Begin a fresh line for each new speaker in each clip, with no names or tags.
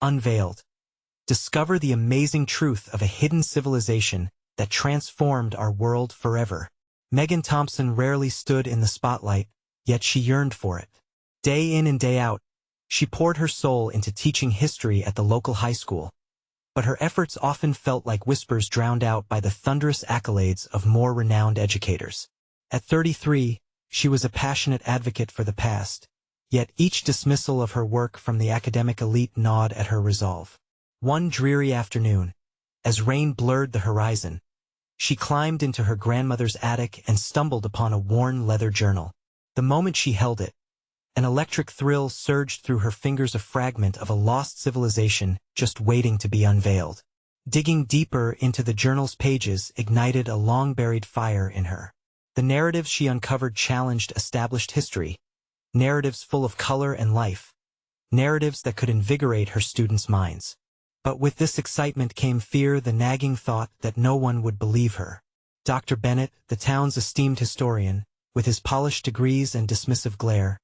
Unveiled. Discover the amazing truth of a hidden civilization that transformed our world forever. Megan Thompson rarely stood in the spotlight, yet she yearned for it. Day in and day out, she poured her soul into teaching history at the local high school. But her efforts often felt like whispers drowned out by the thunderous accolades of more renowned educators. At 33, she was a passionate advocate for the past, yet each dismissal of her work from the academic elite gnawed at her resolve. One dreary afternoon, as rain blurred the horizon, she climbed into her grandmother's attic and stumbled upon a worn leather journal. The moment she held it, an electric thrill surged through her fingers, a fragment of a lost civilization just waiting to be unveiled. Digging deeper into the journal's pages ignited a long-buried fire in her. The narratives she uncovered challenged established history, narratives full of color and life, narratives that could invigorate her students' minds. But with this excitement came fear, the nagging thought that no one would believe her. Dr. Bennett, the town's esteemed historian, with his polished degrees and dismissive glare,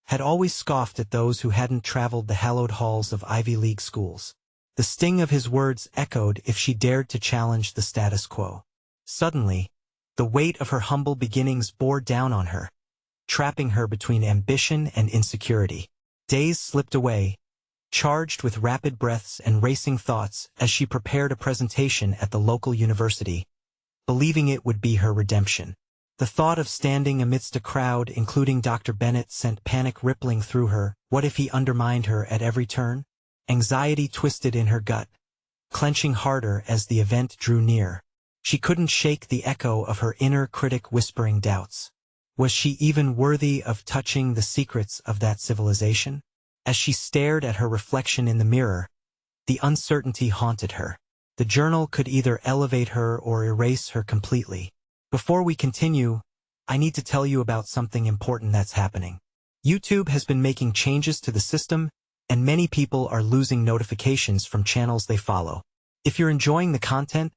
had always scoffed at those who hadn't traveled the hallowed halls of Ivy League schools. The sting of his words echoed if she dared to challenge the status quo. Suddenly, the weight of her humble beginnings bore down on her, trapping her between ambition and insecurity. Days slipped away, charged with rapid breaths and racing thoughts as she prepared a presentation at the local university, believing it would be her redemption. The thought of standing amidst a crowd, including Dr. Bennett, sent panic rippling through her. What if he undermined her at every turn? Anxiety twisted in her gut, clenching harder as the event drew near. She couldn't shake the echo of her inner critic whispering doubts. Was she even worthy of touching the secrets of that civilization? As she stared at her reflection in the mirror, the uncertainty haunted her. The journal could either elevate her or erase her completely. Before we continue, I need to tell you about something important that's happening. YouTube has been making changes to the system, and many people are losing notifications from channels they follow. If you're enjoying the content,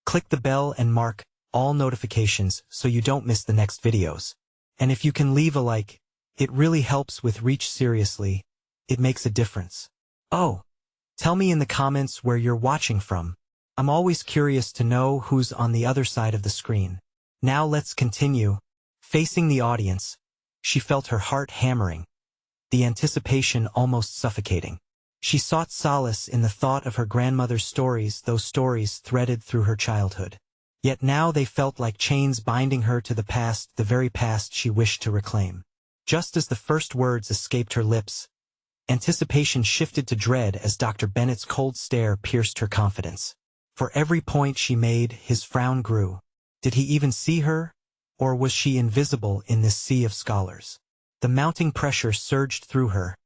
click the bell and mark all notifications so you don't miss the next videos. And if you can leave a like, it really helps with reach. Seriously, it makes a difference. Oh, tell me in the comments where you're watching from. I'm always curious to know who's on the other side of the screen. Now let's continue. Facing the audience, she felt her heart hammering, the anticipation almost suffocating. She sought solace in the thought of her grandmother's stories, those stories threaded through her childhood. Yet now they felt like chains binding her to the past, the very past she wished to reclaim. Just as the first words escaped her lips, anticipation shifted to dread as Dr. Bennett's cold stare pierced her confidence. For every point she made, his frown grew. Did he even see her, or was she invisible in this sea of scholars? The mounting pressure surged through her,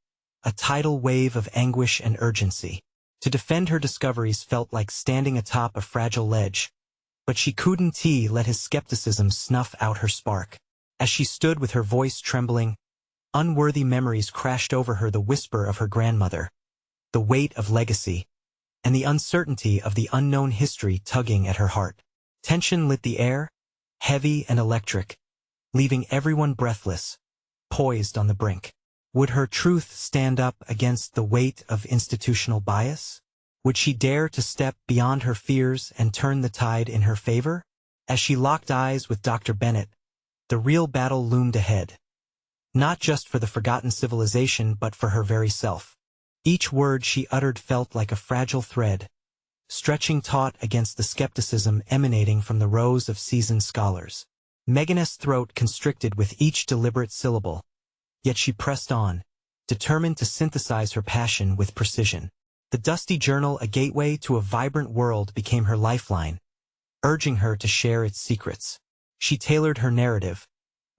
a tidal wave of anguish and urgency. To defend her discoveries felt like standing atop a fragile ledge, but she couldn't let his skepticism snuff out her spark. As she stood with her voice trembling, unworthy memories crashed over her, the whisper of her grandmother, the weight of legacy, and the uncertainty of the unknown history tugging at her heart. Tension lit the air, heavy and electric, leaving everyone breathless, poised on the brink. Would her truth stand up against the weight of institutional bias? Would she dare to step beyond her fears and turn the tide in her favor? As she locked eyes with Dr. Bennett, the real battle loomed ahead. Not just for the forgotten civilization, but for her very self. Each word she uttered felt like a fragile thread, stretching taut against the skepticism emanating from the rows of seasoned scholars. Megan's throat constricted with each deliberate syllable, yet she pressed on, determined to synthesize her passion with precision. The dusty journal, a gateway to a vibrant world, became her lifeline, urging her to share its secrets. She tailored her narrative,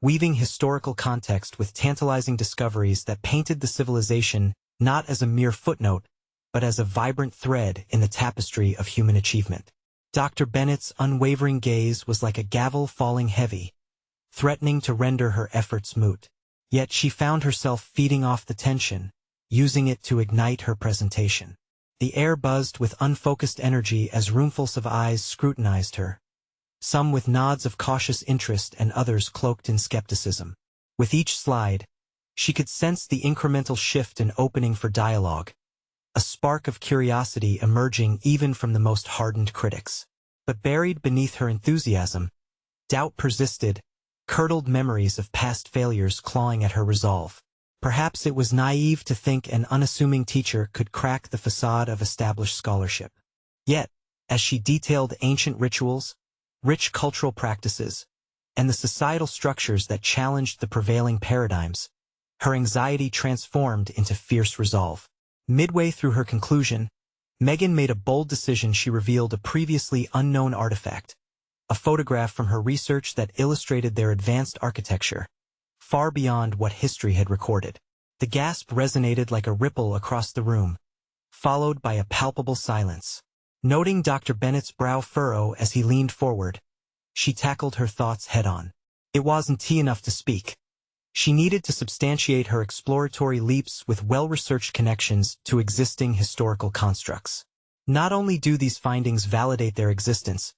weaving historical context with tantalizing discoveries that painted the civilization not as a mere footnote, but as a vibrant thread in the tapestry of human achievement. Dr. Bennett's unwavering gaze was like a gavel falling heavy, threatening to render her efforts moot. Yet she found herself feeding off the tension, using it to ignite her presentation. The air buzzed with unfocused energy as roomfuls of eyes scrutinized her, some with nods of cautious interest and others cloaked in skepticism. With each slide, she could sense the incremental shift and opening for dialogue, a spark of curiosity emerging even from the most hardened critics. But buried beneath her enthusiasm, doubt persisted, curdled memories of past failures clawing at her resolve. Perhaps it was naive to think an unassuming teacher could crack the facade of established scholarship. Yet, as she detailed ancient rituals, rich cultural practices, and the societal structures that challenged the prevailing paradigms, her anxiety transformed into fierce resolve. Midway through her conclusion, Megan made a bold decision. She revealed a previously unknown artifact, a photograph from her research that illustrated their advanced architecture, far beyond what history had recorded. The gasp resonated like a ripple across the room, followed by a palpable silence. Noting Dr. Bennett's brow furrow as he leaned forward, she tackled her thoughts head-on. It wasn't enough to speak. She needed to substantiate her exploratory leaps with well-researched connections to existing historical constructs. Not only do these findings validate their existence,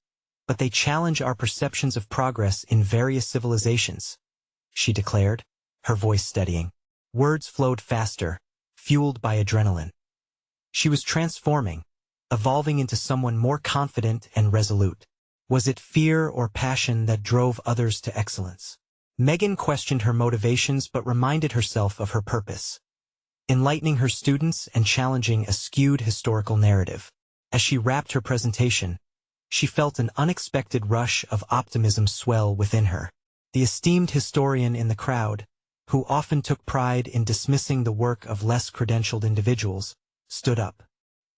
but they challenge our perceptions of progress in various civilizations, she declared, her voice steadying. Words flowed faster, fueled by adrenaline. She was transforming, evolving into someone more confident and resolute. Was it fear or passion that drove others to excellence? Megan questioned her motivations but reminded herself of her purpose, enlightening her students and challenging a skewed historical narrative. As she wrapped her presentation, she felt an unexpected rush of optimism swell within her. The esteemed historian in the crowd, who often took pride in dismissing the work of less credentialed individuals, stood up.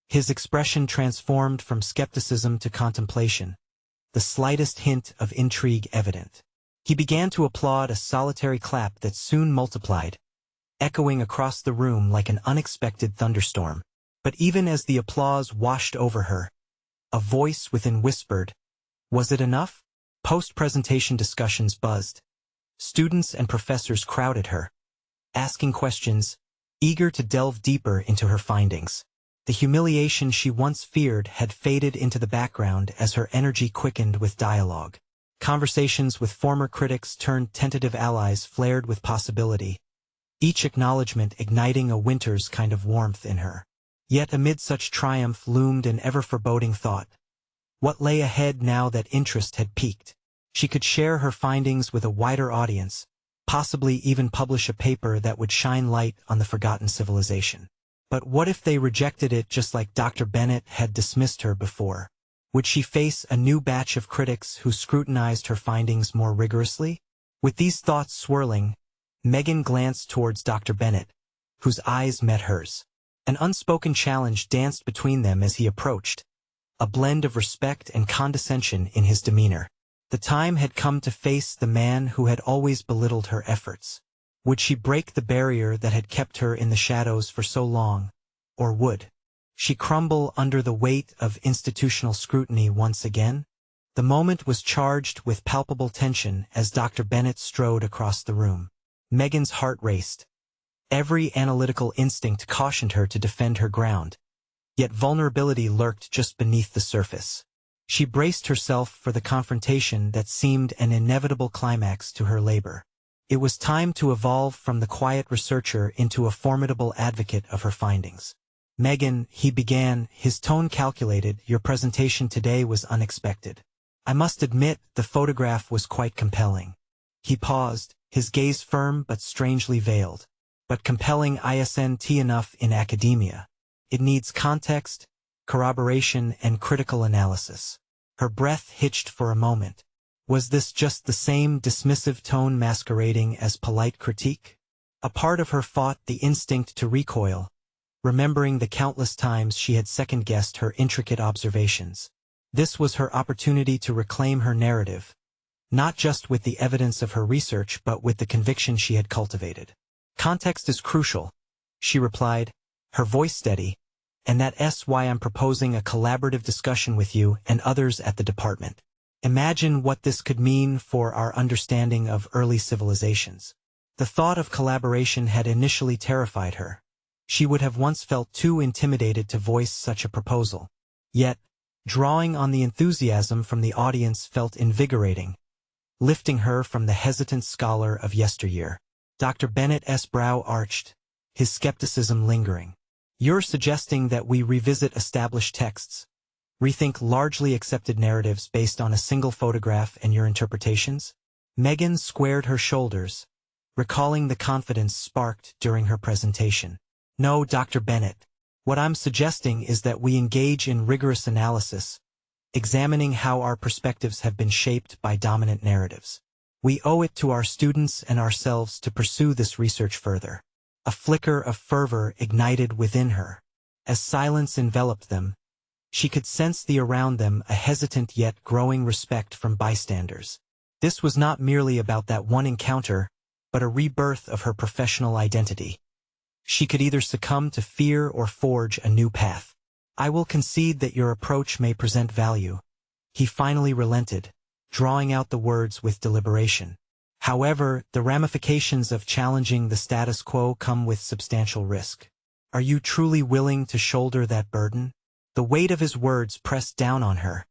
His expression transformed from skepticism to contemplation, the slightest hint of intrigue evident. He began to applaud, a solitary clap that soon multiplied, echoing across the room like an unexpected thunderstorm. But even as the applause washed over her, a voice within whispered, "Was it enough?" Post-presentation discussions buzzed. Students and professors crowded her, asking questions, eager to delve deeper into her findings. The humiliation she once feared had faded into the background as her energy quickened with dialogue. Conversations with former critics turned tentative allies flared with possibility, each acknowledgement igniting a winter's kind of warmth in her. Yet amid such triumph loomed an ever-foreboding thought. What lay ahead now that interest had peaked? She could share her findings with a wider audience, possibly even publish a paper that would shine light on the forgotten civilization. But what if they rejected it just like Dr. Bennett had dismissed her before? Would she face a new batch of critics who scrutinized her findings more rigorously? With these thoughts swirling, Megan glanced towards Dr. Bennett, whose eyes met hers. An unspoken challenge danced between them as he approached, a blend of respect and condescension in his demeanor. The time had come to face the man who had always belittled her efforts. Would she break the barrier that had kept her in the shadows for so long, or would she crumble under the weight of institutional scrutiny once again? The moment was charged with palpable tension as Dr. Bennett strode across the room. Megan's heart raced. Every analytical instinct cautioned her to defend her ground, yet vulnerability lurked just beneath the surface. She braced herself for the confrontation that seemed an inevitable climax to her labor. It was time to evolve from the quiet researcher into a formidable advocate of her findings. "Megan," he began, his tone calculated, "your presentation today was unexpected. I must admit the photograph was quite compelling." He paused, his gaze firm but strangely veiled. But compelling isn't enough in academia. It needs context, corroboration, and critical analysis. Her breath hitched for a moment. Was this just the same dismissive tone masquerading as polite critique? A part of her fought the instinct to recoil, remembering the countless times she had second-guessed her intricate observations. This was her opportunity to reclaim her narrative, not just with the evidence of her research but with the conviction she had cultivated. "Context is crucial," she replied, her voice steady, "and that's why I'm proposing a collaborative discussion with you and others at the department. Imagine what this could mean for our understanding of early civilizations." The thought of collaboration had initially terrified her. She would have once felt too intimidated to voice such a proposal. Yet, drawing on the enthusiasm from the audience felt invigorating, lifting her from the hesitant scholar of yesteryear. Dr. Bennett's brow arched, his skepticism lingering. You're suggesting that we revisit established texts, rethink largely accepted narratives based on a single photograph and your interpretations? Megan squared her shoulders, recalling the confidence sparked during her presentation. No, Dr. Bennett. What I'm suggesting is that we engage in rigorous analysis, examining how our perspectives have been shaped by dominant narratives. We owe it to our students and ourselves to pursue this research further. A flicker of fervor ignited within her. As silence enveloped them, she could sense the around them a hesitant yet growing respect from bystanders. This was not merely about that one encounter, but a rebirth of her professional identity. She could either succumb to fear or forge a new path. I will concede that your approach may present value. He finally relented, drawing out the words with deliberation. However, the ramifications of challenging the status quo come with substantial risk. Are you truly willing to shoulder that burden? The weight of his words pressed down on her,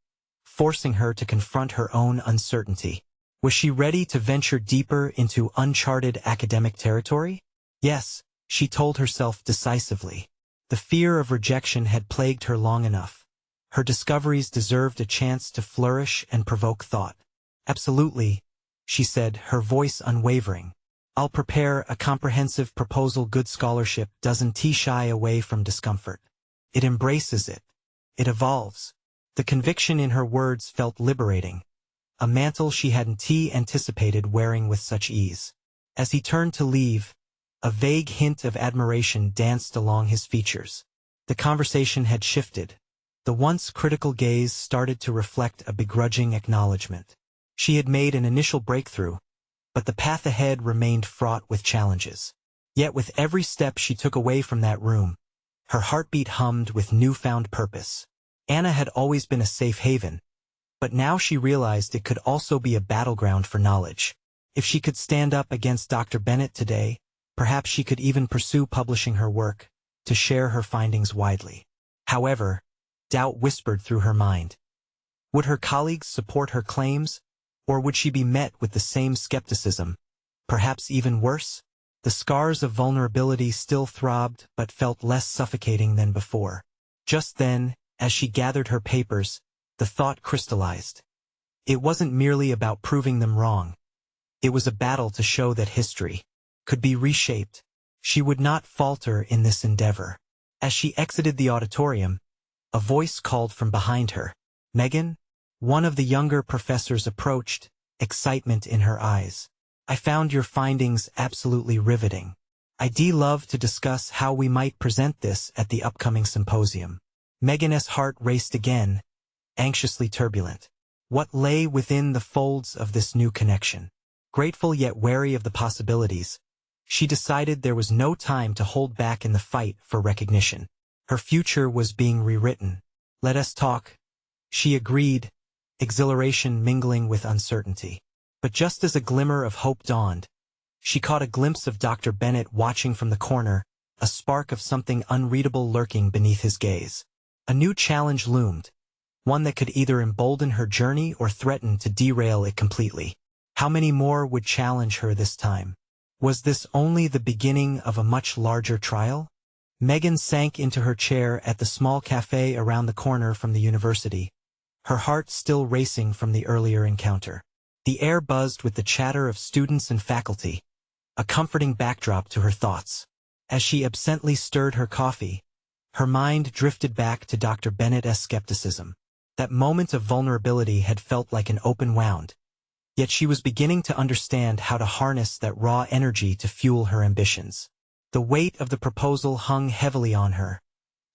forcing her to confront her own uncertainty. Was she ready to venture deeper into uncharted academic territory? Yes, she told herself decisively. The fear of rejection had plagued her long enough. Her discoveries deserved a chance to flourish and provoke thought. Absolutely, she said, her voice unwavering. I'll prepare a comprehensive proposal. Good scholarship doesn't shy away from discomfort. It embraces it. It evolves. The conviction in her words felt liberating, a mantle she hadn't anticipated wearing with such ease. As he turned to leave, a vague hint of admiration danced along his features. The conversation had shifted. The once critical gaze started to reflect a begrudging acknowledgement. She had made an initial breakthrough, but the path ahead remained fraught with challenges. Yet with every step she took away from that room, her heartbeat hummed with newfound purpose. Anna had always been a safe haven, but now she realized it could also be a battleground for knowledge. If she could stand up against Dr. Bennett today, perhaps she could even pursue publishing her work, to share her findings widely. However, doubt whispered through her mind. Would her colleagues support her claims, or would she be met with the same skepticism, perhaps even worse? The scars of vulnerability still throbbed but felt less suffocating than before. Just then, as she gathered her papers, the thought crystallized. It wasn't merely about proving them wrong. It was a battle to show that history could be reshaped. She would not falter in this endeavor. As she exited the auditorium, a voice called from behind her. Megan? One of the younger professors approached, excitement in her eyes. I found your findings absolutely riveting. I'd love to discuss how we might present this at the upcoming symposium. Megan's heart raced again, anxiously turbulent. What lay within the folds of this new connection? Grateful yet wary of the possibilities, she decided there was no time to hold back in the fight for recognition. Her future was being rewritten. Let us talk, she agreed, exhilaration mingling with uncertainty. But just as a glimmer of hope dawned, she caught a glimpse of Dr. Bennett watching from the corner, a spark of something unreadable lurking beneath his gaze. A new challenge loomed, one that could either embolden her journey or threaten to derail it completely. How many more would challenge her this time? Was this only the beginning of a much larger trial? Megan sank into her chair at the small cafe around the corner from the university, her heart still racing from the earlier encounter. The air buzzed with the chatter of students and faculty, a comforting backdrop to her thoughts. As she absently stirred her coffee, her mind drifted back to Dr. Bennett's skepticism. That moment of vulnerability had felt like an open wound, yet she was beginning to understand how to harness that raw energy to fuel her ambitions. The weight of the proposal hung heavily on her,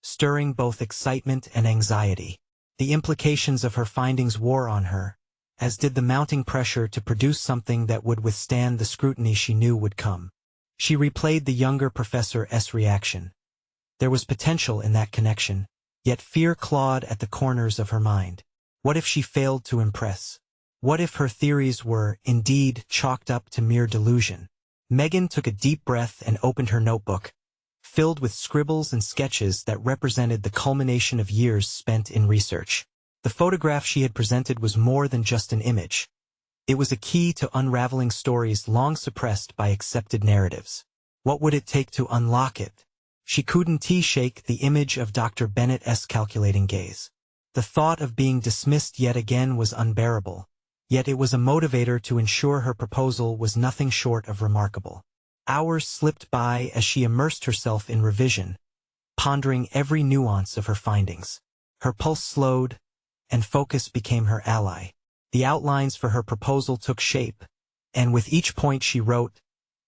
stirring both excitement and anxiety. The implications of her findings wore on her, as did the mounting pressure to produce something that would withstand the scrutiny she knew would come. She replayed the younger professor's reaction. There was potential in that connection, yet fear clawed at the corners of her mind. What if she failed to impress? What if her theories were, indeed, chalked up to mere delusion? Megan took a deep breath and opened her notebook, filled with scribbles and sketches that represented the culmination of years spent in research. The photograph she had presented was more than just an image. It was a key to unraveling stories long suppressed by accepted narratives. What would it take to unlock it? She couldn't shake the image of Dr. Bennett's calculating gaze. The thought of being dismissed yet again was unbearable, yet it was a motivator to ensure her proposal was nothing short of remarkable. Hours slipped by as she immersed herself in revision, pondering every nuance of her findings. Her pulse slowed, and focus became her ally. The outlines for her proposal took shape, and with each point she wrote,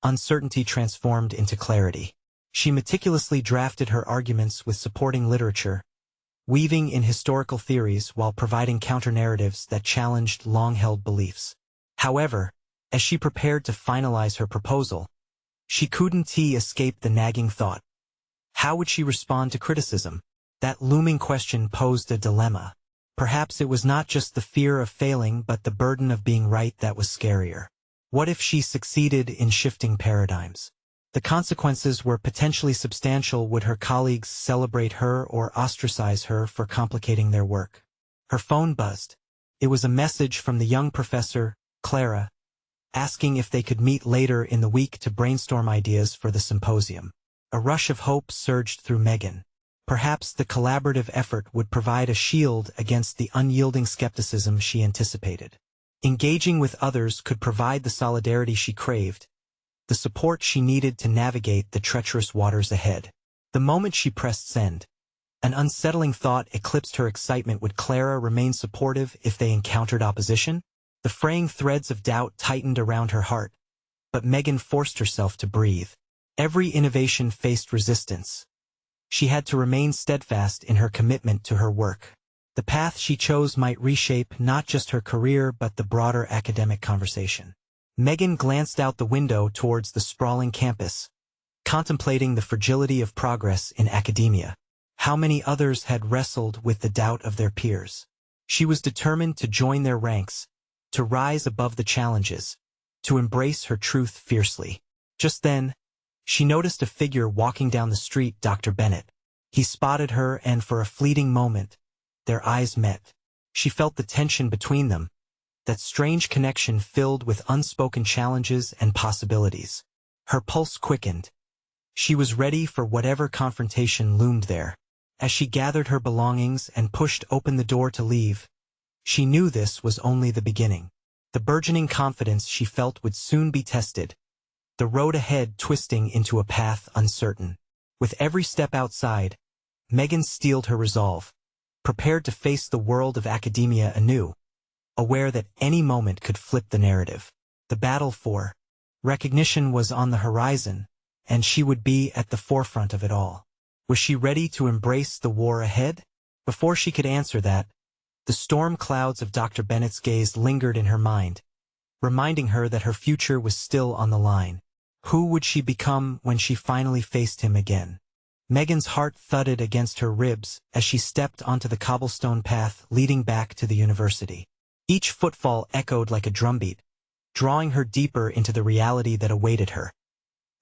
uncertainty transformed into clarity. She meticulously drafted her arguments with supporting literature, weaving in historical theories while providing counter-narratives that challenged long-held beliefs. However, as she prepared to finalize her proposal, she couldn't escape the nagging thought. How would she respond to criticism? That looming question posed a dilemma. Perhaps it was not just the fear of failing but the burden of being right that was scarier. What if she succeeded in shifting paradigms? The consequences were potentially substantial. Would her colleagues celebrate her or ostracize her for complicating their work? Her phone buzzed. It was a message from the young professor, Clara, asking if they could meet later in the week to brainstorm ideas for the symposium. A rush of hope surged through Megan. Perhaps the collaborative effort would provide a shield against the unyielding skepticism she anticipated. Engaging with others could provide the solidarity she craved, the support she needed to navigate the treacherous waters ahead. The moment she pressed send, an unsettling thought eclipsed her excitement. Would Clara remain supportive if they encountered opposition? The fraying threads of doubt tightened around her heart, but Megan forced herself to breathe. Every innovation faced resistance. She had to remain steadfast in her commitment to her work. The path she chose might reshape not just her career but the broader academic conversation. Megan glanced out the window towards the sprawling campus, contemplating the fragility of progress in academia. How many others had wrestled with the doubt of their peers? She was determined to join their ranks, to rise above the challenges, to embrace her truth fiercely. Just then, she noticed a figure walking down the street. Dr. Bennett. He spotted her, and for a fleeting moment, their eyes met. She felt the tension between them, that strange connection filled with unspoken challenges and possibilities. Her pulse quickened. She was ready for whatever confrontation loomed there. As she gathered her belongings and pushed open the door to leave, she knew this was only the beginning. The burgeoning confidence she felt would soon be tested, the road ahead twisting into a path uncertain. With every step outside, Megan steeled her resolve, prepared to face the world of academia anew, aware that any moment could flip the narrative. The battle for recognition was on the horizon, and she would be at the forefront of it all. Was she ready to embrace the war ahead? Before she could answer that, the storm clouds of Dr. Bennett's gaze lingered in her mind, reminding her that her future was still on the line. Who would she become when she finally faced him again? Megan's heart thudded against her ribs as she stepped onto the cobblestone path leading back to the university. Each footfall echoed like a drumbeat, drawing her deeper into the reality that awaited her.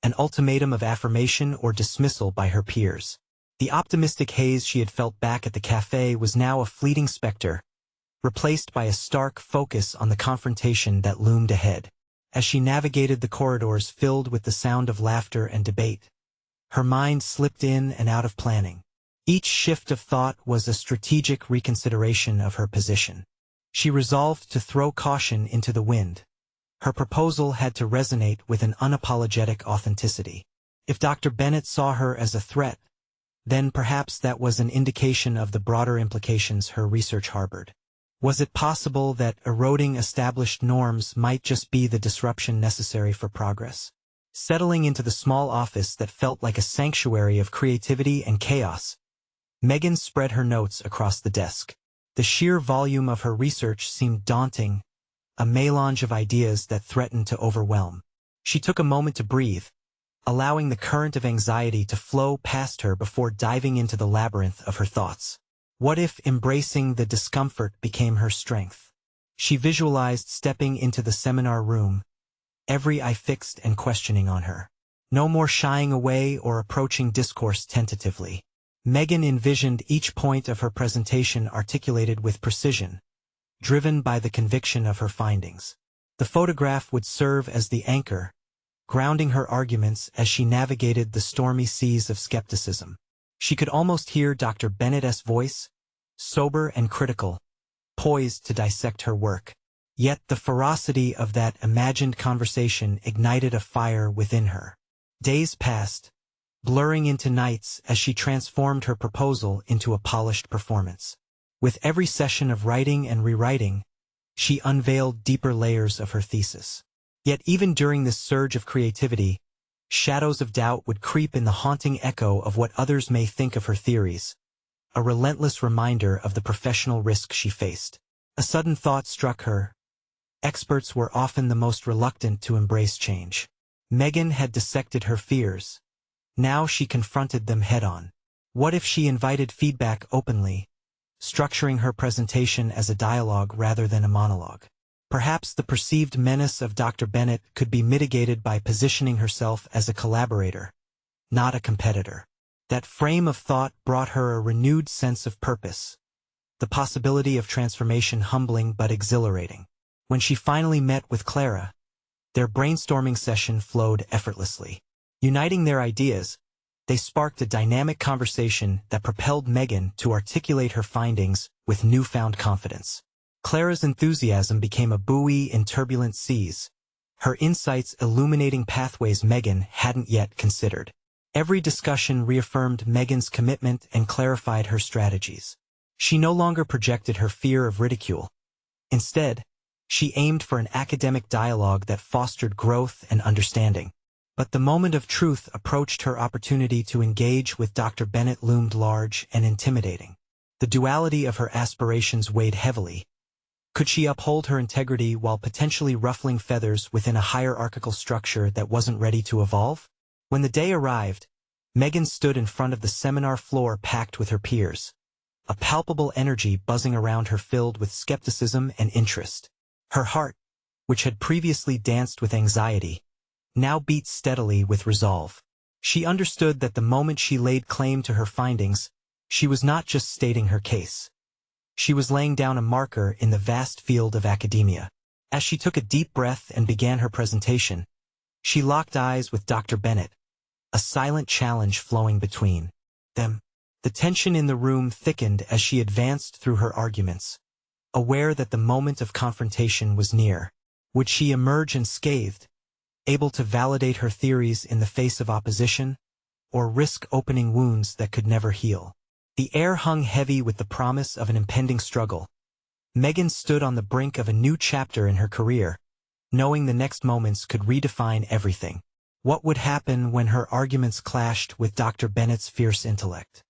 An ultimatum of affirmation or dismissal by her peers. The optimistic haze she had felt back at the cafe was now a fleeting specter, replaced by a stark focus on the confrontation that loomed ahead. As she navigated the corridors filled with the sound of laughter and debate, her mind slipped in and out of planning. Each shift of thought was a strategic reconsideration of her position. She resolved to throw caution into the wind. Her proposal had to resonate with an unapologetic authenticity. If Dr. Bennett saw her as a threat, then perhaps that was an indication of the broader implications her research harbored. Was it possible that eroding established norms might just be the disruption necessary for progress? Settling into the small office that felt like a sanctuary of creativity and chaos, Megan spread her notes across the desk. The sheer volume of her research seemed daunting, a melange of ideas that threatened to overwhelm. She took a moment to breathe, allowing the current of anxiety to flow past her before diving into the labyrinth of her thoughts. What if embracing the discomfort became her strength? She visualized stepping into the seminar room, every eye fixed and questioning on her. No more shying away or approaching discourse tentatively. Megan envisioned each point of her presentation articulated with precision, driven by the conviction of her findings. The photograph would serve as the anchor, grounding her arguments as she navigated the stormy seas of skepticism. She could almost hear Dr. Bennett's voice, sober and critical, poised to dissect her work. Yet the ferocity of that imagined conversation ignited a fire within her. Days passed, blurring into nights as she transformed her proposal into a polished performance. With every session of writing and rewriting, she unveiled deeper layers of her thesis. Yet even during this surge of creativity, shadows of doubt would creep in the haunting echo of what others may think of her theories, a relentless reminder of the professional risk she faced. A sudden thought struck her. Experts were often the most reluctant to embrace change. Megan had dissected her fears. Now she confronted them head-on. What if she invited feedback openly, structuring her presentation as a dialogue rather than a monologue? Perhaps the perceived menace of Dr. Bennett could be mitigated by positioning herself as a collaborator, not a competitor. That frame of thought brought her a renewed sense of purpose, the possibility of transformation humbling but exhilarating. When she finally met with Clara, their brainstorming session flowed effortlessly. Uniting their ideas, they sparked a dynamic conversation that propelled Megan to articulate her findings with newfound confidence. Clara's enthusiasm became a buoy in turbulent seas, her insights illuminating pathways Megan hadn't yet considered. Every discussion reaffirmed Megan's commitment and clarified her strategies. She no longer projected her fear of ridicule. Instead, she aimed for an academic dialogue that fostered growth and understanding. But the moment of truth approached. Her opportunity to engage with Dr. Bennett loomed large and intimidating. The duality of her aspirations weighed heavily. Could she uphold her integrity while potentially ruffling feathers within a hierarchical structure that wasn't ready to evolve? When the day arrived, Megan stood in front of the seminar floor packed with her peers, a palpable energy buzzing around her filled with skepticism and interest. Her heart, which had previously danced with anxiety, now beat steadily with resolve. She understood that the moment she laid claim to her findings, she was not just stating her case. She was laying down a marker in the vast field of academia. As she took a deep breath and began her presentation, she locked eyes with Dr. Bennett, a silent challenge flowing between them. The tension in the room thickened as she advanced through her arguments, aware that the moment of confrontation was near. Would she emerge unscathed, able to validate her theories in the face of opposition, or risk opening wounds that could never heal? The air hung heavy with the promise of an impending struggle. Megan stood on the brink of a new chapter in her career, knowing the next moments could redefine everything. What would happen when her arguments clashed with Dr. Bennett's fierce intellect?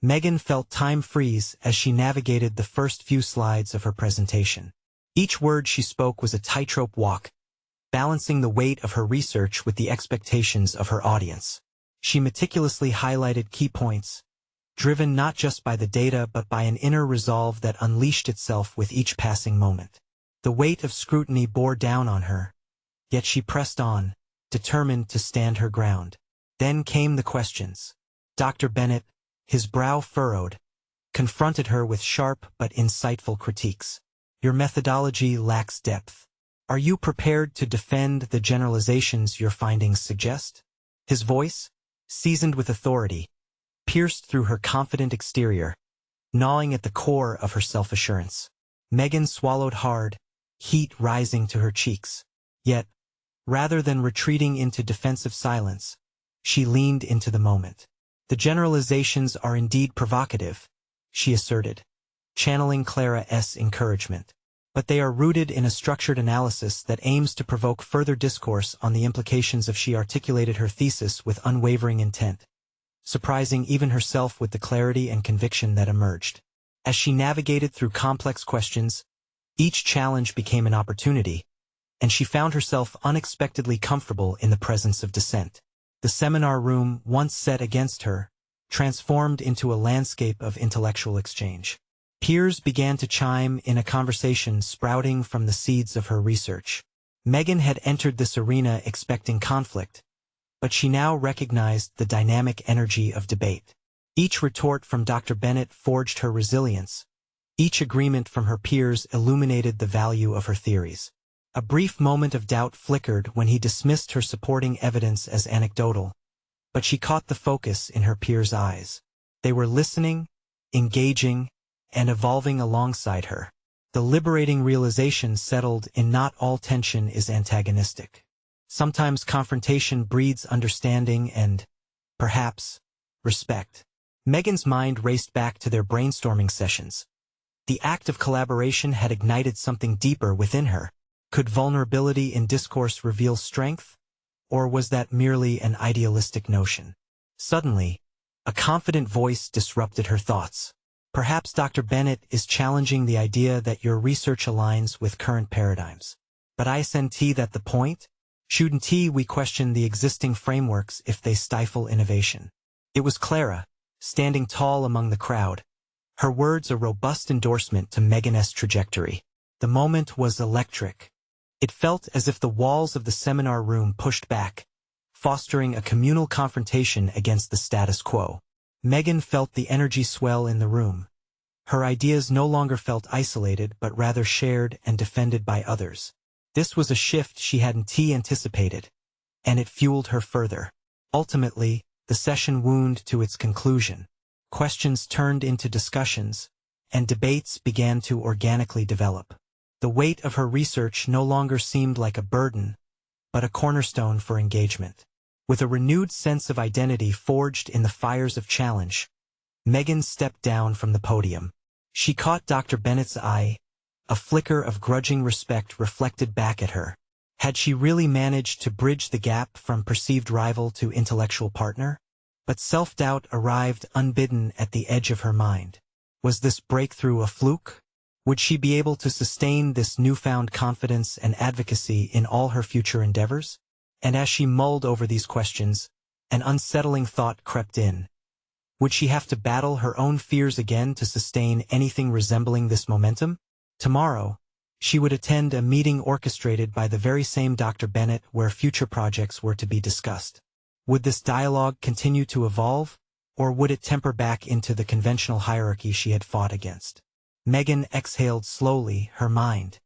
Megan felt time freeze as she navigated the first few slides of her presentation. Each word she spoke was a tightrope walk, balancing the weight of her research with the expectations of her audience. She meticulously highlighted key points, driven not just by the data but by an inner resolve that unleashed itself with each passing moment. The weight of scrutiny bore down on her, yet she pressed on, determined to stand her ground. Then came the questions. Dr. Bennett, his brow furrowed, confronted her with sharp but insightful critiques. Your methodology lacks depth. Are you prepared to defend the generalizations your findings suggest? His voice, seasoned with authority, pierced through her confident exterior, gnawing at the core of her self-assurance. Megan swallowed hard, heat rising to her cheeks. Yet, rather than retreating into defensive silence, she leaned into the moment. The generalizations are indeed provocative, she asserted, channeling Clara's encouragement. But they are rooted in a structured analysis that aims to provoke further discourse on the implications of. She articulated her thesis with unwavering intent, surprising even herself with the clarity and conviction that emerged. As she navigated through complex questions, each challenge became an opportunity, and she found herself unexpectedly comfortable in the presence of dissent. The seminar room, once set against her, transformed into a landscape of intellectual exchange. Peers began to chime in a conversation sprouting from the seeds of her research. Megan had entered this arena expecting conflict, but she now recognized the dynamic energy of debate. Each retort from Dr. Bennett forged her resilience. Each agreement from her peers illuminated the value of her theories. A brief moment of doubt flickered when he dismissed her supporting evidence as anecdotal, but she caught the focus in her peers' eyes. They were listening, engaging, and evolving alongside her. The liberating realization settled in not all tension is antagonistic. Sometimes confrontation breeds understanding and, perhaps, respect. Megan's mind raced back to their brainstorming sessions. The act of collaboration had ignited something deeper within her. Could vulnerability in discourse reveal strength? Or was that merely an idealistic notion? Suddenly, a confident voice disrupted her thoughts. Perhaps Dr. Bennett is challenging the idea that your research aligns with current paradigms. But isn't that the point? Shouldn't we question the existing frameworks if they stifle innovation? It was Clara, standing tall among the crowd, her words a robust endorsement to Megan's trajectory. The moment was electric. It felt as if the walls of the seminar room pushed back, fostering a communal confrontation against the status quo. Megan felt the energy swell in the room. Her ideas no longer felt isolated but rather shared and defended by others. This was a shift she hadn't anticipated, and it fueled her further. Ultimately, the session wound to its conclusion. Questions turned into discussions, and debates began to organically develop. The weight of her research no longer seemed like a burden, but a cornerstone for engagement. With a renewed sense of identity forged in the fires of challenge, Megan stepped down from the podium. She caught Dr. Bennett's eye, a flicker of grudging respect reflected back at her. Had she really managed to bridge the gap from perceived rival to intellectual partner? But self-doubt arrived unbidden at the edge of her mind. Was this breakthrough a fluke? Would she be able to sustain this newfound confidence and advocacy in all her future endeavors? And as she mulled over these questions, an unsettling thought crept in. Would she have to battle her own fears again to sustain anything resembling this momentum? Tomorrow, she would attend a meeting orchestrated by the very same Dr. Bennett where future projects were to be discussed. Would this dialogue continue to evolve, or would it temper back into the conventional hierarchy she had fought against? Megan exhaled slowly, her mind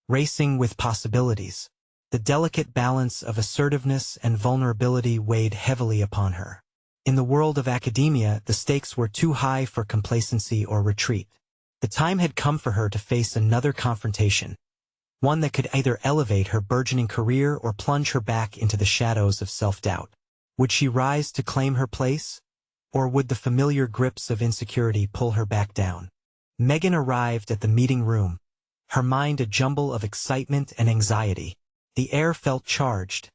racing with possibilities. The delicate balance of assertiveness and vulnerability weighed heavily upon her. In the world of academia, the stakes were too high for complacency or retreat. The time had come for her to face another confrontation, one that could either elevate her burgeoning career or plunge her back into the shadows of self-doubt. Would she rise to claim her place, or would the familiar grips of insecurity pull her back down? Megan arrived at the meeting room, her mind a jumble of excitement and anxiety. The air felt charged,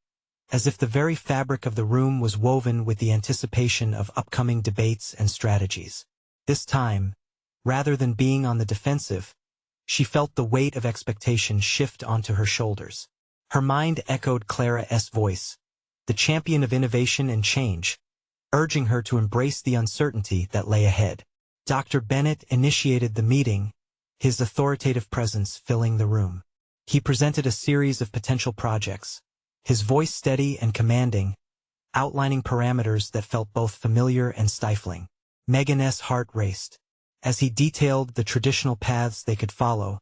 as if the very fabric of the room was woven with the anticipation of upcoming debates and strategies. This time, rather than being on the defensive, she felt the weight of expectation shift onto her shoulders. Her mind echoed Clara's voice, the champion of innovation and change, urging her to embrace the uncertainty that lay ahead. Dr. Bennett initiated the meeting, his authoritative presence filling the room. He presented a series of potential projects, his voice steady and commanding, outlining parameters that felt both familiar and stifling. Megan's heart raced. As he detailed the traditional paths they could follow,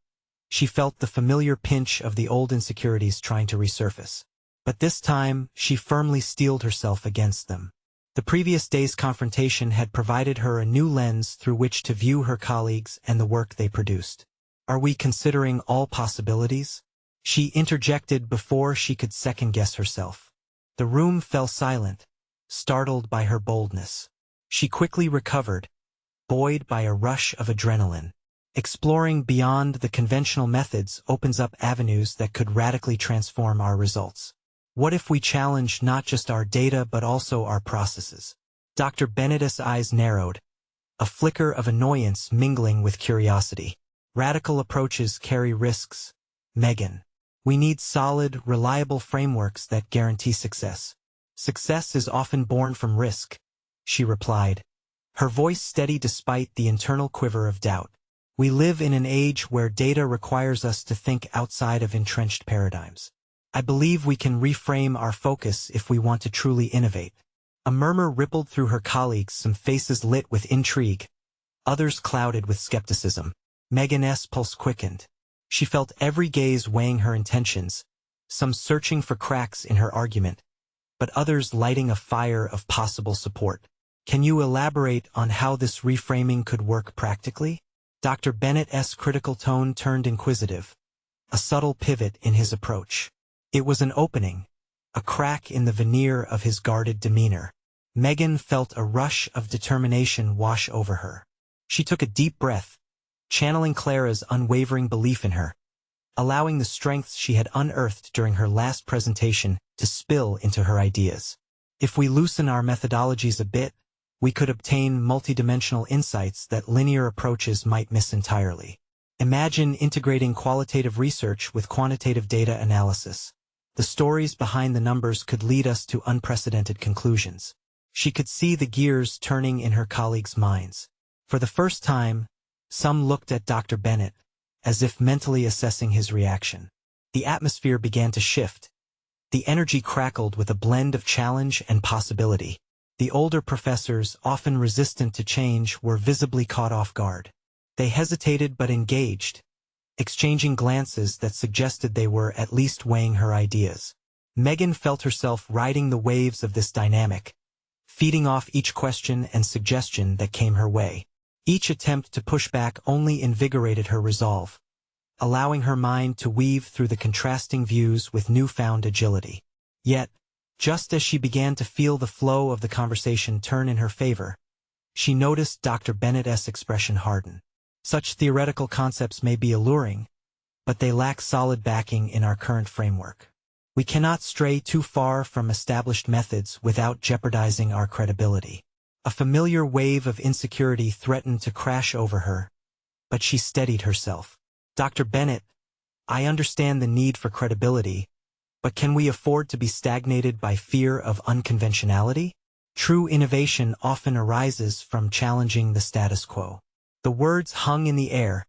she felt the familiar pinch of the old insecurities trying to resurface. But this time, she firmly steeled herself against them. The previous day's confrontation had provided her a new lens through which to view her colleagues and the work they produced. Are we considering all possibilities? She interjected before she could second-guess herself. The room fell silent, startled by her boldness. She quickly recovered, buoyed by a rush of adrenaline. Exploring beyond the conventional methods opens up avenues that could radically transform our results. What if we challenge not just our data but also our processes? Dr. Bennett's eyes narrowed, a flicker of annoyance mingling with curiosity. Radical approaches carry risks, Megan. We need solid, reliable frameworks that guarantee success. Success is often born from risk, she replied, her voice steady despite the internal quiver of doubt. We live in an age where data requires us to think outside of entrenched paradigms. I believe we can reframe our focus if we want to truly innovate. A murmur rippled through her colleagues, some faces lit with intrigue, others clouded with skepticism. Megan's pulse quickened. She felt every gaze weighing her intentions, some searching for cracks in her argument, but others lighting a fire of possible support. Can you elaborate on how this reframing could work practically? Dr. Bennett's critical tone turned inquisitive, a subtle pivot in his approach. It was an opening, a crack in the veneer of his guarded demeanor. Megan felt a rush of determination wash over her. She took a deep breath, channeling Clara's unwavering belief in her, allowing the strengths she had unearthed during her last presentation to spill into her ideas. If we loosen our methodologies a bit, we could obtain multidimensional insights that linear approaches might miss entirely. Imagine integrating qualitative research with quantitative data analysis. The stories behind the numbers could lead us to unprecedented conclusions. She could see the gears turning in her colleagues' minds. For the first time, some looked at Dr. Bennett, as if mentally assessing his reaction. The atmosphere began to shift. The energy crackled with a blend of challenge and possibility. The older professors, often resistant to change, were visibly caught off guard. They hesitated but engaged, exchanging glances that suggested they were at least weighing her ideas. Megan felt herself riding the waves of this dynamic, feeding off each question and suggestion that came her way. Each attempt to push back only invigorated her resolve, allowing her mind to weave through the contrasting views with newfound agility. Yet, just as she began to feel the flow of the conversation turn in her favor, she noticed Dr. Bennett's expression harden. Such theoretical concepts may be alluring, but they lack solid backing in our current framework. We cannot stray too far from established methods without jeopardizing our credibility. A familiar wave of insecurity threatened to crash over her, but she steadied herself. Dr. Bennett, I understand the need for credibility, but can we afford to be stagnated by fear of unconventionality? True innovation often arises from challenging the status quo. The words hung in the air,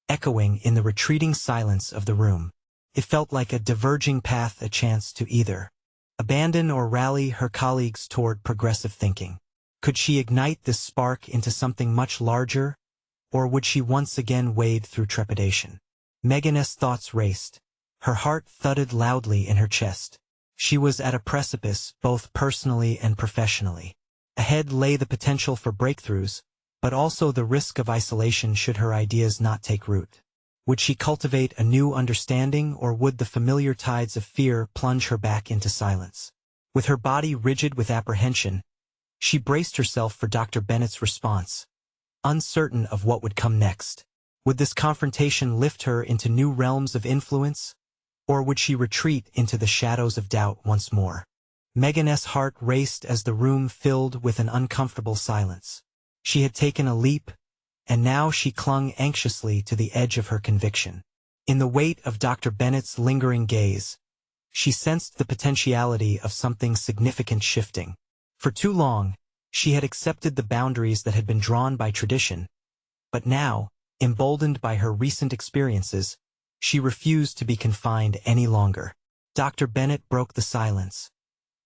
echoing in the retreating silence of the room. It felt like a diverging path, a chance to either abandon or rally her colleagues toward progressive thinking. Could she ignite this spark into something much larger, or would she once again wade through trepidation? Megan's thoughts raced. Her heart thudded loudly in her chest. She was at a precipice, both personally and professionally. Ahead lay the potential for breakthroughs, but also the risk of isolation should her ideas not take root. Would she cultivate a new understanding, or would the familiar tides of fear plunge her back into silence? With her body rigid with apprehension, she braced herself for Dr. Bennett's response, uncertain of what would come next. Would this confrontation lift her into new realms of influence, or would she retreat into the shadows of doubt once more? Megan's heart raced as the room filled with an uncomfortable silence. She had taken a leap, and now she clung anxiously to the edge of her conviction. In the weight of Dr. Bennett's lingering gaze, she sensed the potentiality of something significant shifting. For too long, she had accepted the boundaries that had been drawn by tradition, but now, emboldened by her recent experiences, she refused to be confined any longer. Dr. Bennett broke the silence,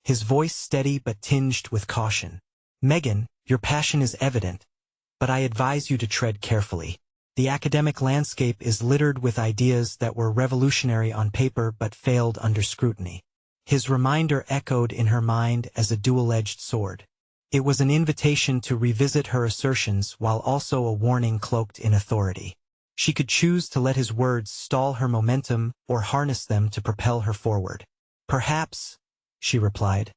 his voice steady but tinged with caution. Megan, your passion is evident, but I advise you to tread carefully. The academic landscape is littered with ideas that were revolutionary on paper but failed under scrutiny. His reminder echoed in her mind as a dual-edged sword. It was an invitation to revisit her assertions while also a warning cloaked in authority. She could choose to let his words stall her momentum or harness them to propel her forward. Perhaps, she replied,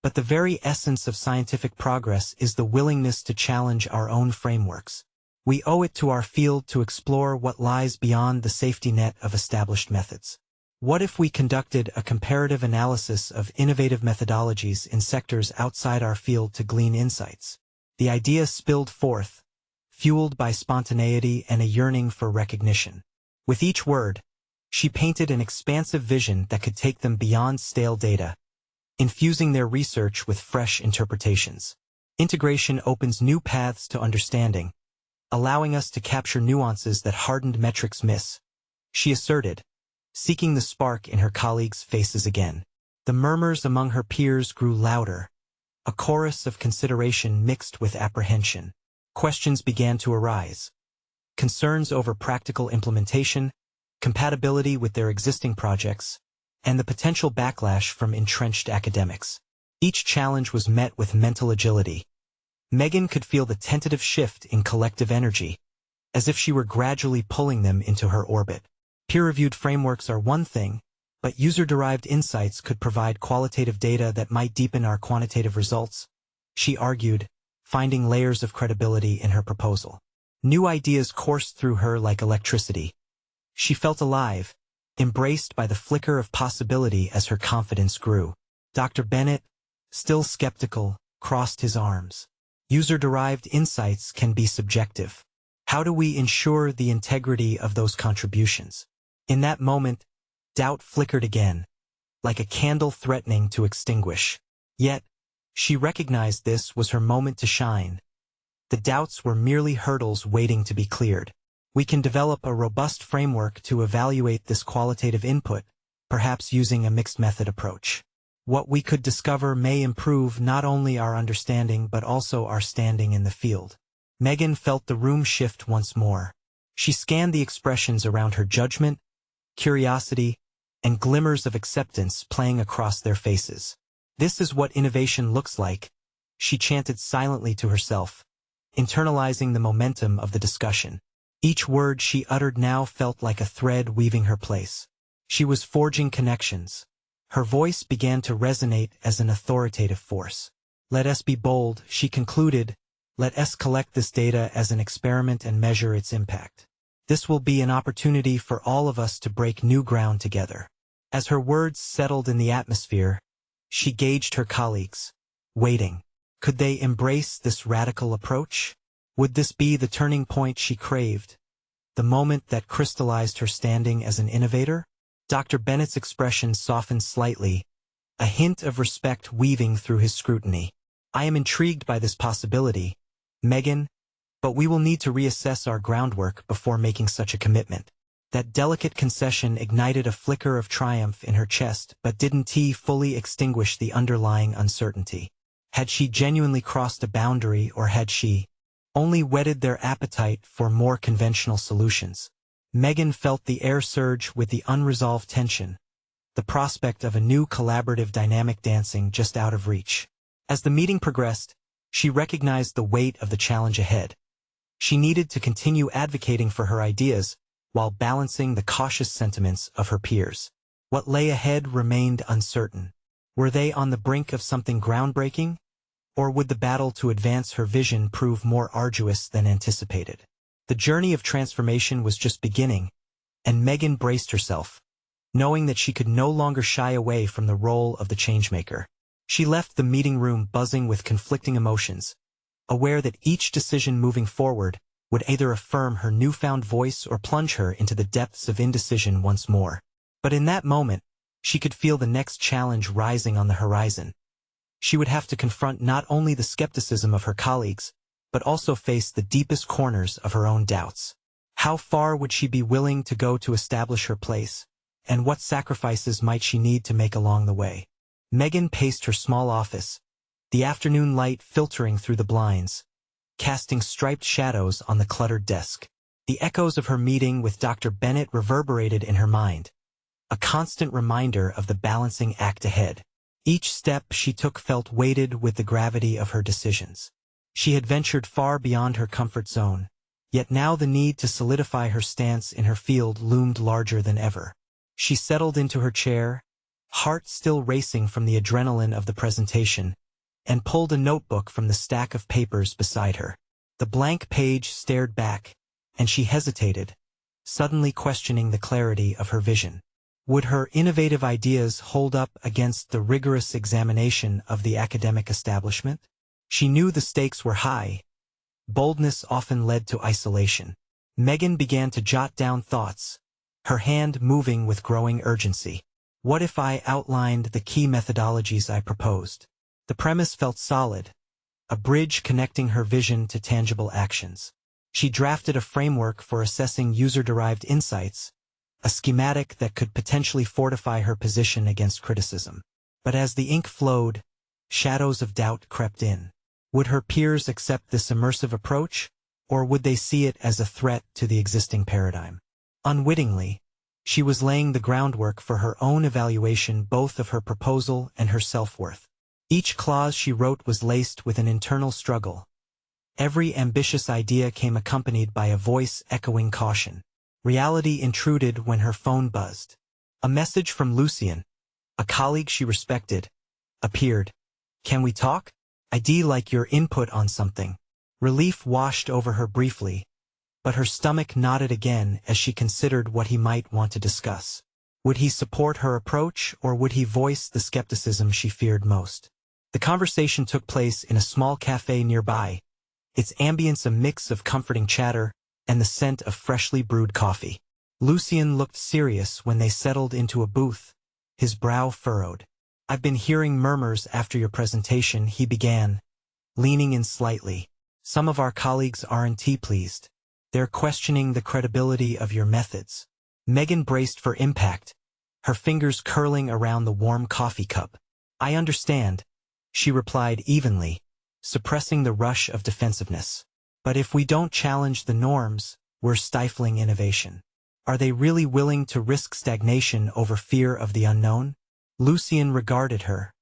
but the very essence of scientific progress is the willingness to challenge our own frameworks. We owe it to our field to explore what lies beyond the safety net of established methods. What if we conducted a comparative analysis of innovative methodologies in sectors outside our field to glean insights? The idea spilled forth, fueled by spontaneity and a yearning for recognition. With each word, she painted an expansive vision that could take them beyond stale data, infusing their research with fresh interpretations. Integration opens new paths to understanding, allowing us to capture nuances that hardened metrics miss, she asserted, seeking the spark in her colleagues' faces again. The murmurs among her peers grew louder, a chorus of consideration mixed with apprehension. Questions began to arise. Concerns over practical implementation, compatibility with their existing projects, and the potential backlash from entrenched academics. Each challenge was met with mental agility. Megan could feel the tentative shift in collective energy, as if she were gradually pulling them into her orbit. Peer-reviewed frameworks are one thing, but user-derived insights could provide qualitative data that might deepen our quantitative results, she argued, finding layers of credibility in her proposal. New ideas coursed through her like electricity. She felt alive, embraced by the flicker of possibility as her confidence grew. Dr. Bennett, still skeptical, crossed his arms. User-derived insights can be subjective. How do we ensure the integrity of those contributions? In that moment, doubt flickered again, like a candle threatening to extinguish. Yet, she recognized this was her moment to shine. The doubts were merely hurdles waiting to be cleared. We can develop a robust framework to evaluate this qualitative input, perhaps using a mixed method approach. What we could discover may improve not only our understanding but also our standing in the field. Megan felt the room shift once more. She scanned the expressions around her: judgment, curiosity, and glimmers of acceptance playing across their faces. This is what innovation looks like, she chanted silently to herself, internalizing the momentum of the discussion. Each word she uttered now felt like a thread weaving her place. She was forging connections. Her voice began to resonate as an authoritative force. Let us be bold, she concluded. Let us collect this data as an experiment and measure its impact. This will be an opportunity for all of us to break new ground together. As her words settled in the atmosphere, she gauged her colleagues, waiting. Could they embrace this radical approach? Would this be the turning point she craved, the moment that crystallized her standing as an innovator? Dr. Bennett's expression softened slightly, a hint of respect weaving through his scrutiny. I am intrigued by this possibility, Megan, but we will need to reassess our groundwork before making such a commitment. That delicate concession ignited a flicker of triumph in her chest but didn't fully extinguish the underlying uncertainty. Had she genuinely crossed a boundary, or had she only whetted their appetite for more conventional solutions? Megan felt the air surge with the unresolved tension, the prospect of a new collaborative dynamic dancing just out of reach. As the meeting progressed, she recognized the weight of the challenge ahead. She needed to continue advocating for her ideas while balancing the cautious sentiments of her peers. What lay ahead remained uncertain. Were they on the brink of something groundbreaking? Or would the battle to advance her vision prove more arduous than anticipated? The journey of transformation was just beginning, and Megan braced herself, knowing that she could no longer shy away from the role of the changemaker. She left the meeting room buzzing with conflicting emotions, aware that each decision moving forward would either affirm her newfound voice or plunge her into the depths of indecision once more. But in that moment, she could feel the next challenge rising on the horizon. She would have to confront not only the skepticism of her colleagues, but also face the deepest corners of her own doubts. How far would she be willing to go to establish her place, and what sacrifices might she need to make along the way? Megan paced her small office, the afternoon light filtering through the blinds, casting striped shadows on the cluttered desk. The echoes of her meeting with Dr. Bennett reverberated in her mind, a constant reminder of the balancing act ahead. Each step she took felt weighted with the gravity of her decisions. She had ventured far beyond her comfort zone, yet now the need to solidify her stance in her field loomed larger than ever. She settled into her chair, heart still racing from the adrenaline of the presentation, and pulled a notebook from the stack of papers beside her. The blank page stared back, and she hesitated, suddenly questioning the clarity of her vision. Would her innovative ideas hold up against the rigorous examination of the academic establishment? She knew the stakes were high. Boldness often led to isolation. Megan began to jot down thoughts, her hand moving with growing urgency. What if I outlined the key methodologies I proposed? The premise felt solid, a bridge connecting her vision to tangible actions. She drafted a framework for assessing user-derived insights, a schematic that could potentially fortify her position against criticism. But as the ink flowed, shadows of doubt crept in. Would her peers accept this immersive approach, or would they see it as a threat to the existing paradigm? Unwittingly, She was laying the groundwork for her own evaluation both of her proposal and her self-worth. Each clause she wrote was laced with an internal struggle. Every ambitious idea came accompanied by a voice echoing caution. Reality intruded when her phone buzzed. A message from Lucien, a colleague she respected, appeared. "Can we talk? I'd like your input on something." Relief washed over her briefly, but her stomach knotted again as she considered what he might want to discuss. Would he support her approach, or would he voice the skepticism she feared most? The conversation took place in a small cafe nearby, its ambience a mix of comforting chatter and the scent of freshly brewed coffee. Lucien looked serious when they settled into a booth, his brow furrowed. "I've been hearing murmurs after your presentation," he began, leaning in slightly. "Some of our colleagues aren't pleased. They're questioning the credibility of your methods." Megan braced for impact, her fingers curling around the warm coffee cup. "I understand," she replied evenly, suppressing the rush of defensiveness. "But if we don't challenge the norms, we're stifling innovation. Are they really willing to risk stagnation over fear of the unknown?" Lucien regarded her,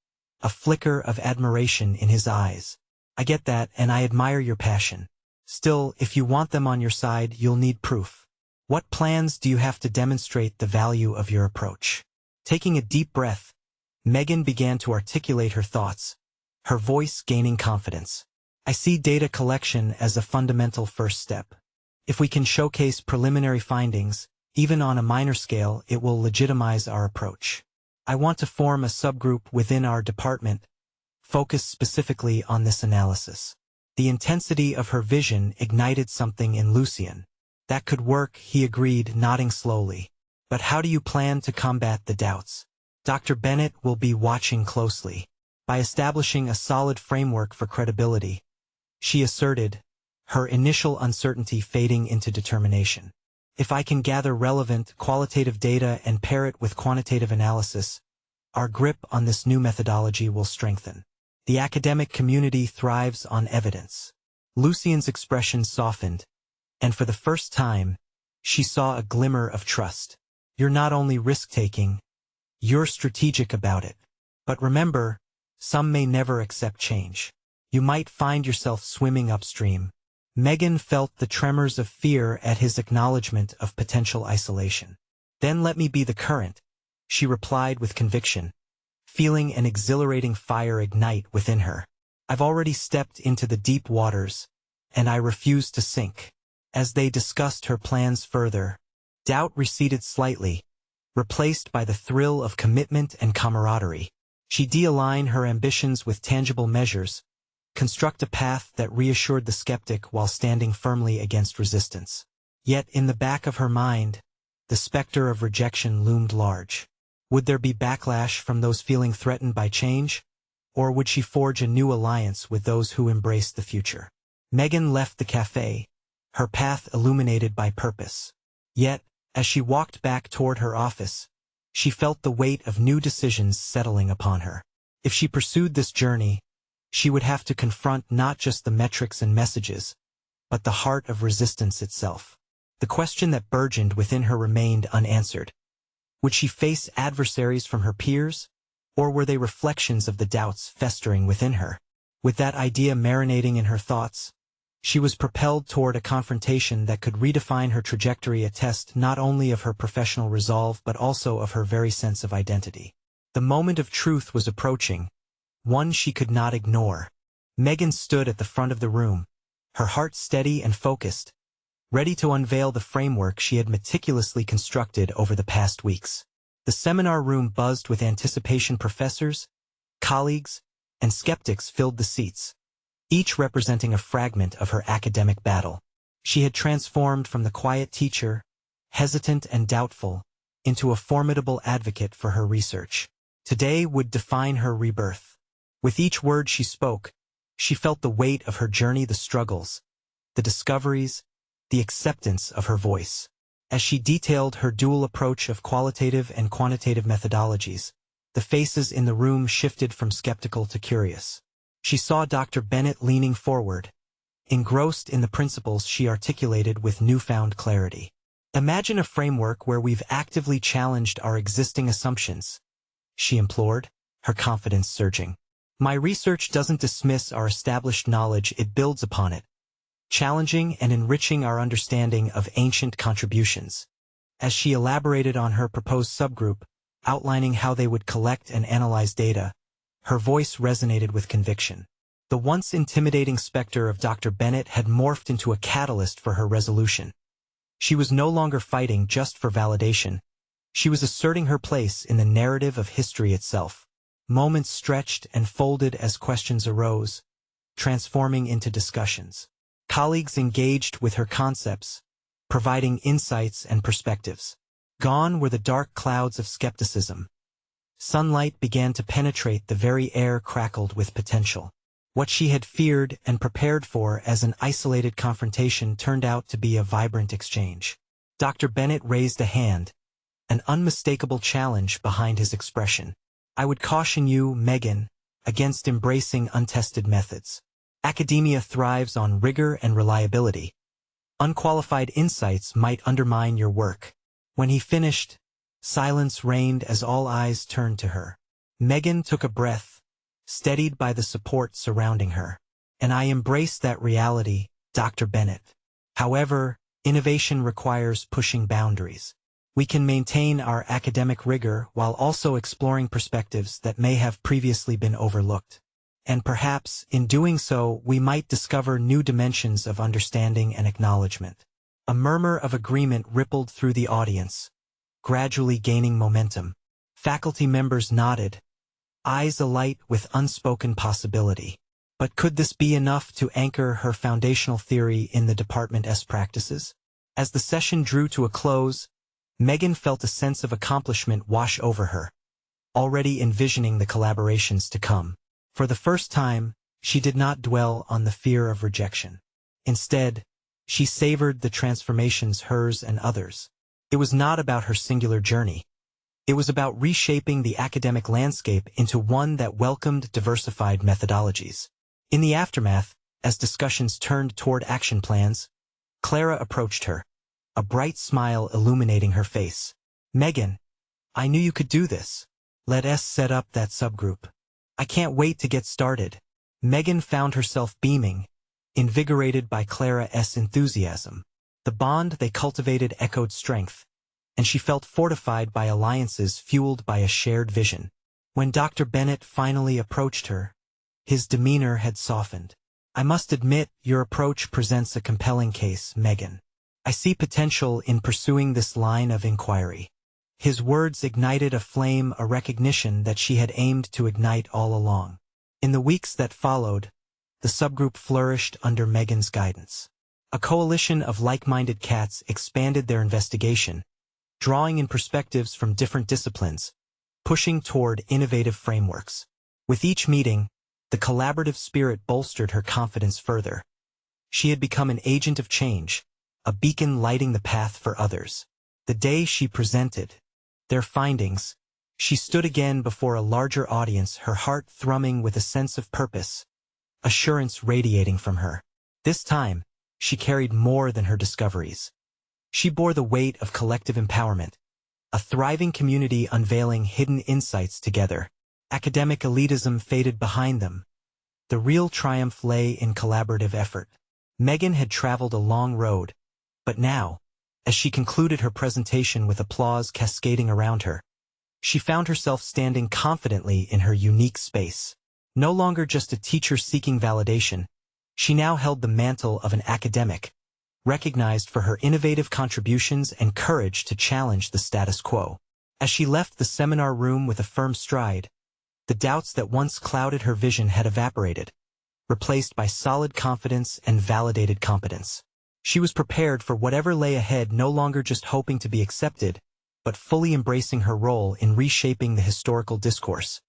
a flicker of admiration in his eyes. "I get that, and I admire your passion. Still, if you want them on your side, you'll need proof. What plans do you have to demonstrate the value of your approach?" Taking a deep breath, Megan began to articulate her thoughts, her voice gaining confidence. "I see data collection as a fundamental first step. If we can showcase preliminary findings, even on a minor scale, it will legitimize our approach. I want to form a subgroup within our department, focused specifically on this analysis." The intensity of her vision ignited something in Lucien. "That could work," he agreed, nodding slowly. "But how do you plan to combat the doubts?" "Dr. Bennett will be watching closely. By establishing a solid framework for credibility," she asserted, her initial uncertainty fading into determination. "If I can gather relevant, qualitative data and pair it with quantitative analysis, our grip on this new methodology will strengthen. The academic community thrives on evidence." Lucien's expression softened, and for the first time, she saw a glimmer of trust. "You're not only risk-taking, you're strategic about it. But remember, some may never accept change. You might find yourself swimming upstream." Megan felt the tremors of fear at his acknowledgement of potential isolation. "Then let me be the current," she replied with conviction, feeling an exhilarating fire ignite within her. "I've already stepped into the deep waters, and I refuse to sink." As they discussed her plans further, doubt receded slightly, replaced by the thrill of commitment and camaraderie. She de-aligned her ambitions with tangible measures, construct a path that reassured the skeptic while standing firmly against resistance. Yet in the back of her mind, the specter of rejection loomed large. Would there be backlash from those feeling threatened by change, or would she forge a new alliance with those who embraced the future? Megan left the cafe, her path illuminated by purpose. Yet, as she walked back toward her office, she felt the weight of new decisions settling upon her. If she pursued this journey, she would have to confront not just the metrics and messages, but the heart of resistance itself. The question that burgeoned within her remained unanswered. Would she face adversaries from her peers, or were they reflections of the doubts festering within her? With that idea marinating in her thoughts, she was propelled toward a confrontation that could redefine her trajectory, a test not only of her professional resolve but also of her very sense of identity. The moment of truth was approaching, one she could not ignore. Megan stood at the front of the room, her heart steady and focused, ready to unveil the framework she had meticulously constructed over the past weeks. The seminar room buzzed with anticipation. Professors, colleagues, and skeptics filled the seats, each representing a fragment of her academic battle. She had transformed from the quiet teacher, hesitant and doubtful, into a formidable advocate for her research. Today would define her rebirth. With each word she spoke, she felt the weight of her journey, the struggles, the discoveries, the acceptance of her voice. As she detailed her dual approach of qualitative and quantitative methodologies, the faces in the room shifted from skeptical to curious. She saw Dr. Bennett leaning forward, engrossed in the principles she articulated with newfound clarity. Imagine a framework where we've actively challenged our existing assumptions, she implored, her confidence surging. My research doesn't dismiss our established knowledge, it builds upon it, challenging and enriching our understanding of ancient contributions. As she elaborated on her proposed subgroup, outlining how they would collect and analyze data, her voice resonated with conviction. The once intimidating specter of Dr. Bennett had morphed into a catalyst for her resolution. She was no longer fighting just for validation. She was asserting her place in the narrative of history itself. Moments stretched and folded as questions arose, transforming into discussions. Colleagues engaged with her concepts, providing insights and perspectives. Gone were the dark clouds of skepticism. Sunlight began to penetrate the very air crackled with potential. What she had feared and prepared for as an isolated confrontation turned out to be a vibrant exchange. Dr. Bennett raised a hand, an unmistakable challenge behind his expression. I would caution you, Megan, against embracing untested methods. Academia thrives on rigor and reliability. Unqualified insights might undermine your work. When he finished, silence reigned as all eyes turned to her. Megan took a breath, steadied by the support surrounding her. And I embrace that reality, Dr. Bennett. However, innovation requires pushing boundaries. We can maintain our academic rigor while also exploring perspectives that may have previously been overlooked. And perhaps, in doing so, we might discover new dimensions of understanding and acknowledgement. A murmur of agreement rippled through the audience, gradually gaining momentum. Faculty members nodded, eyes alight with unspoken possibility. But could this be enough to anchor her foundational theory in the department's practices? As the session drew to a close, Megan felt a sense of accomplishment wash over her, already envisioning the collaborations to come. For the first time, she did not dwell on the fear of rejection. Instead, she savored the transformations hers and others. It was not about her singular journey. It was about reshaping the academic landscape into one that welcomed diversified methodologies. In the aftermath, as discussions turned toward action plans, Clara approached her, a bright smile illuminating her face. Megan, I knew you could do this. Let's set up that subgroup. I can't wait to get started. Megan found herself beaming, invigorated by Clara's enthusiasm. The bond they cultivated echoed strength, and she felt fortified by alliances fueled by a shared vision. When Dr. Bennett finally approached her, his demeanor had softened. I must admit, your approach presents a compelling case, Megan. I see potential in pursuing this line of inquiry. His words ignited a flame, a recognition that she had aimed to ignite all along. In the weeks that followed, the subgroup flourished under Megan's guidance. A coalition of like-minded cats expanded their investigation, drawing in perspectives from different disciplines, pushing toward innovative frameworks. With each meeting, the collaborative spirit bolstered her confidence further. She had become an agent of change, a beacon lighting the path for others. The day she presented their findings, she stood again before a larger audience, her heart thrumming with a sense of purpose, assurance radiating from her. This time, she carried more than her discoveries. She bore the weight of collective empowerment, a thriving community unveiling hidden insights together. Academic elitism faded behind them. The real triumph lay in collaborative effort. Megan had traveled a long road, but now, as she concluded her presentation with applause cascading around her, she found herself standing confidently in her unique space. No longer just a teacher seeking validation, she now held the mantle of an academic, recognized for her innovative contributions and courage to challenge the status quo. As she left the seminar room with a firm stride, the doubts that once clouded her vision had evaporated, replaced by solid confidence and validated competence. She was prepared for whatever lay ahead, no longer just hoping to be accepted, but fully embracing her role in reshaping the historical discourse,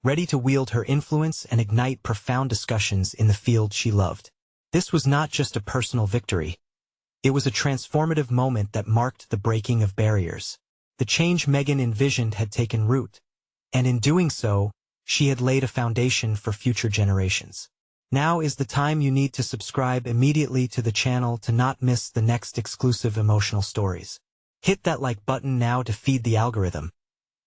ready to wield her influence and ignite profound discussions in the field she loved. This was not just a personal victory. It was a transformative moment that marked the breaking of barriers. The change Megan envisioned had taken root, and in doing so, she had laid a foundation for future generations. Now is the time you need to subscribe immediately to the channel to not miss the next exclusive emotional stories. Hit that like button now to feed the algorithm.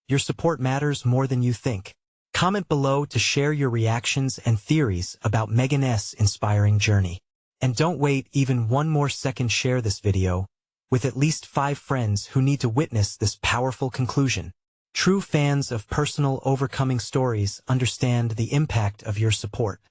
Your support matters more than you think. Comment below to share your reactions and theories about Megan's inspiring journey. And don't wait even one more second, share this video with at least 5 friends who need to witness this powerful conclusion. True fans of personal overcoming stories understand the impact of your support.